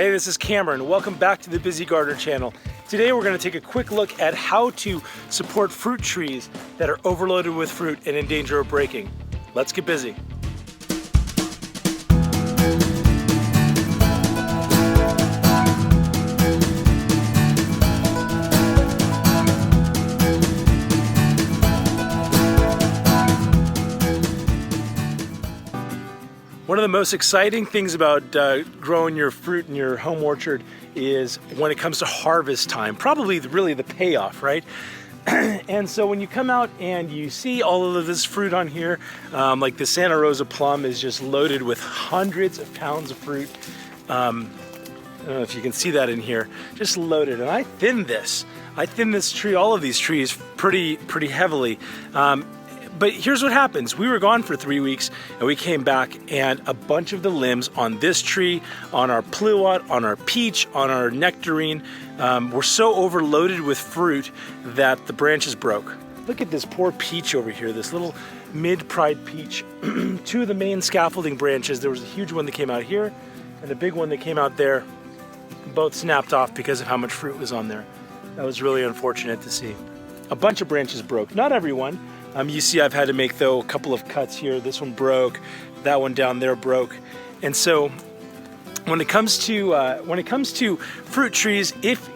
Hey, this is Cameron. Welcome back to the Busy Gardener channel. Today we're going to take a quick look at how to support fruit trees that are overloaded with fruit and in danger of breaking. Let's get busy. One of the most exciting things about growing your fruit in your home orchard is when it comes to harvest time, probably really the payoff, right? And so when you come out and you see all of this fruit on here, like the Santa Rosa plum is just loaded with hundreds of pounds of fruit. I don't know if you can see that in here, just loaded. And I thinned this tree, all of these trees pretty heavily. But here's what happens. We were gone for 3 weeks and we came back and a bunch of the limbs on this tree, on our pluot, on our peach, on our nectarine, were so overloaded with fruit that the branches broke. Look at this poor peach over here, this little mid-pride peach. Two of the main scaffolding branches, there was a huge one that came out here and a big one that came out there, both snapped off because of how much fruit was on there. That was really unfortunate to see. A bunch of branches broke, not everyone. You see I've had to make, though, a couple of cuts here. This one broke, that one down there broke. And so when it comes to fruit trees, if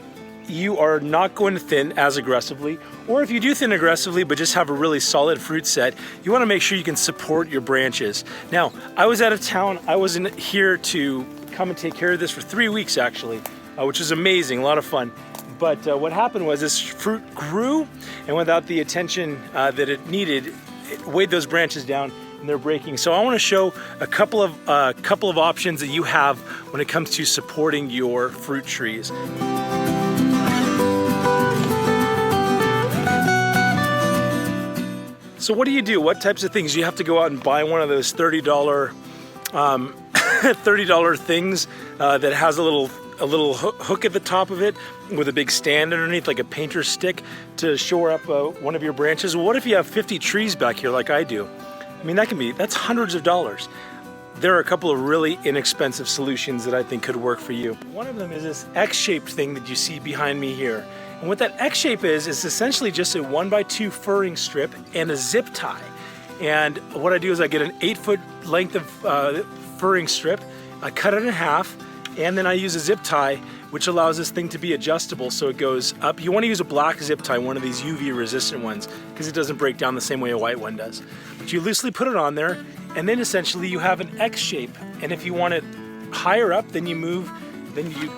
you are not going to thin as aggressively, or if you do thin aggressively but just have a really solid fruit set, you want to make sure you can support your branches. Now, I was out of town. I wasn't here to come and take care of this for 3 weeks, actually, which was amazing, a lot of fun. But what happened was this fruit grew, and without the attention that it needed, it weighed those branches down and they're breaking. So I want to show a couple of options that you have when it comes to supporting your fruit trees. So what do you do? What types of things? You have to go out and buy one of those $30 things that has a little hook at the top of it with a big stand underneath, like a painter's stick, to shore up one of your branches. Well, what if you have 50 trees back here like I do? I mean, that's hundreds of dollars. There are a couple of really inexpensive solutions that I think could work for you. One of them is this X-shaped thing that you see behind me here. And what that X shape is essentially just a 1x2 furring strip and a zip tie. And what I do is I get an 8-foot length of furring strip, I cut it in half, and then I use a zip tie, which allows this thing to be adjustable so it goes up. You want to use a black zip tie, one of these UV resistant ones, because it doesn't break down the same way a white one does. But you loosely put it on there, and then essentially you have an X shape. And if you want it higher up, then you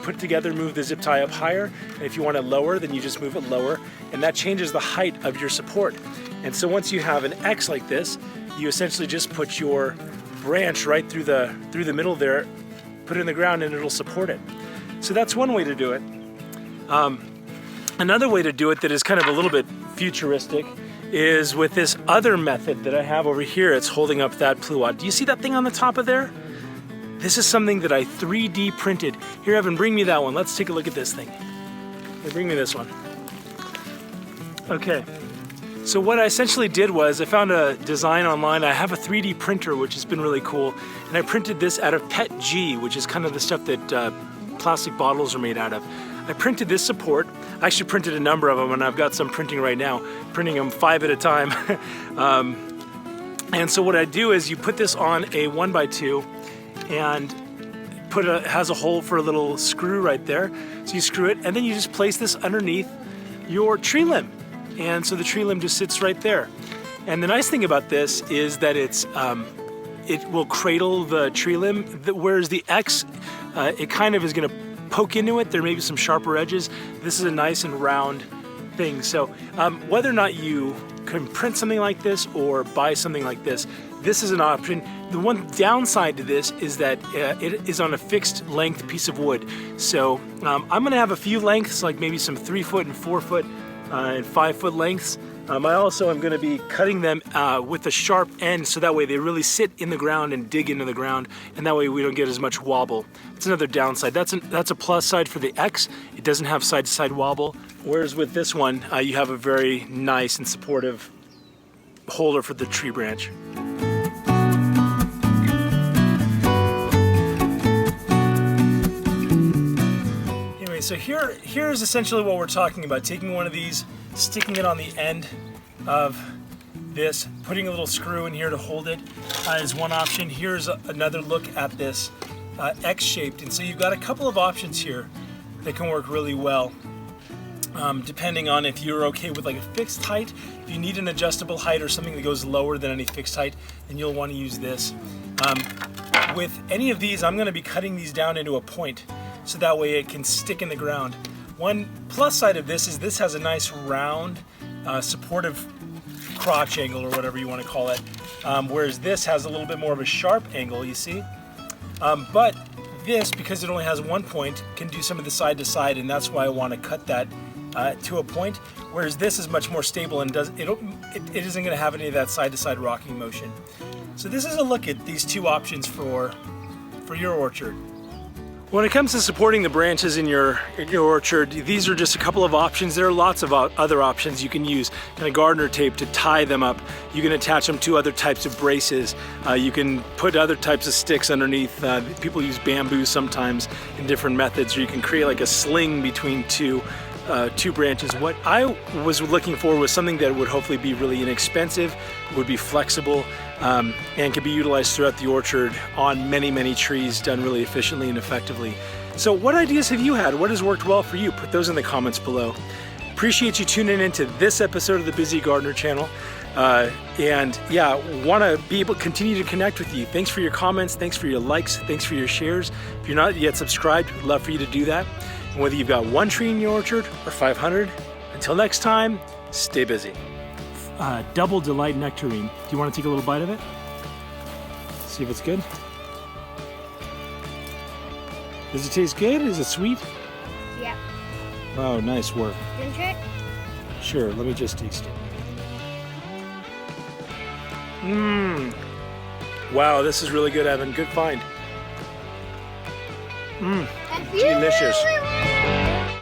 put it together, move the zip tie up higher. And if you want it lower, then you just move it lower, and that changes the height of your support. And so once you have an X like this, you essentially just put your branch right through the middle there, put it in the ground, and it'll support it. So that's one way to do it. Another way to do it that is kind of a little bit futuristic is with this other method that I have over here. It's holding up that pluot. Do you see that thing on the top of there? This is something that I 3D printed. Here, Evan, bring me that one. Let's take a look at this thing. Here, bring me this one. Okay. So what I essentially did was I found a design online. I have a 3D printer, which has been really cool. And I printed this out of PET G, which is kind of the stuff that plastic bottles are made out of. I printed this support. I actually printed a number of them, and I've got some printing right now, printing them 5 at a time. And so what I do is you put this on a 1x2 and has a hole for a little screw right there. So you screw it, and then you just place this underneath your tree limb. And so the tree limb just sits right there. And the nice thing about this is that it will cradle the tree limb, whereas the X, it kind of is gonna poke into it. There may be some sharper edges. This is a nice and round thing. So whether or not you can print something like this or buy something like this, this is an option. The one downside to this is that it is on a fixed length piece of wood. So I'm gonna have a few lengths, like maybe some 3-foot and 4-foot and 5-foot lengths. I also am going to be cutting them with a sharp end, so that way they really sit in the ground and dig into the ground, and that way we don't get as much wobble. It's another downside. That's a plus side for the X. It doesn't have side-to-side wobble, whereas with this one, you have a very nice and supportive holder for the tree branch. so here's essentially what we're talking about. Taking one of these, sticking it on the end of this, putting a little screw in here to hold it is one option. Here's another look at this X-shaped, and so you've got a couple of options here that can work really well. Depending on if you're okay with like a fixed height. If you need an adjustable height or something that goes lower than any fixed height, then you'll want to use this. With any of these, I'm going to be cutting these down into a point, so that way it can stick in the ground. One plus side of this is this has a nice round, supportive crotch angle, or whatever you want to call it, whereas this has a little bit more of a sharp angle, you see? But this, because it only has one point, can do some of the side to side, and that's why I want to cut that to a point, whereas this is much more stable and it isn't going to have any of that side to side rocking motion. So this is a look at these two options for your orchard. When it comes to supporting the branches in your orchard, these are just a couple of options. There are lots of other options. You can use kind of gardener tape to tie them up. You can attach them to other types of braces. You can put other types of sticks underneath. People use bamboo sometimes in different methods, or you can create like a sling between two branches. What I was looking for was something that would hopefully be really inexpensive, would be flexible, and could be utilized throughout the orchard on many, many trees, done really efficiently and effectively. So what ideas have you had? What has worked well for you? Put those in the comments below. Appreciate you tuning into this episode of the Busy Gardener channel. And yeah, want to be able to continue to connect with you. Thanks for your comments. Thanks for your likes. Thanks for your shares. If you're not yet subscribed, we'd love for you to do that. And whether you've got one tree in your orchard or 500, until next time, stay busy. Double Delight Nectarine. Do you want to take a little bite of it? See if it's good. Does it taste good? Is it sweet? Yep. Oh, nice work. Can you try it? Sure, let me just taste it. Wow, this is really good, Evan. Good find. Delicious.